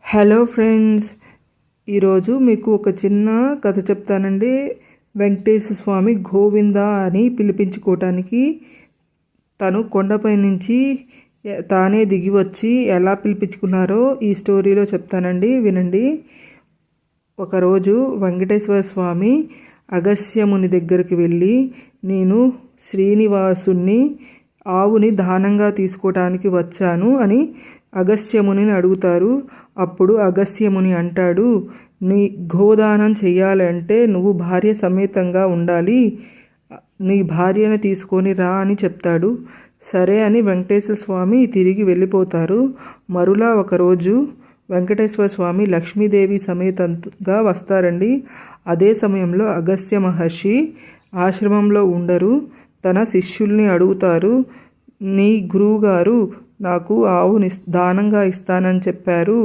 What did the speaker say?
Hello friends, ఈరోజు మీకు ఒక చిన్న కథ చెప్తానండి. వెంకటేశ్వర స్వామి గోవింద అని పిలిపించుకోవటానికి తను కొండపై నుంచి తానే దిగి వచ్చి ఎలా పిలిపించుకున్నారో ఈ స్టోరీలో చెప్తానండి, వినండి. ఒకరోజు వెంకటేశ్వర స్వామి అగస్త్యముని దగ్గరికి వెళ్ళి, నేను శ్రీనివాసుని ఆవుని దానంగా తీసుకోవటానికి వచ్చాను అని అగస్త్యముని అడుగుతారు. అప్పుడు అగస్త్యముని అంటాడు, నీ గోదానం చెయ్యాలంటే నువ్వు భార్య సమేతంగా ఉండాలి, నీ భార్యను తీసుకొని రా అని చెప్తాడు. సరే అని వెంకటేశ్వర స్వామి తిరిగి వెళ్ళిపోతారు. మరులా ఒకరోజు వెంకటేశ్వర స్వామి లక్ష్మీదేవి సమేతంగా వస్తారండి. అదే సమయంలో అగస్త్య మహర్షి ఆశ్రమంలో ఉండరు. తన శిష్యుల్ని అడుగుతారు, నీ గురువుగారు నాకు ఆవుని దానంగా ఇస్తానని చెప్పారు,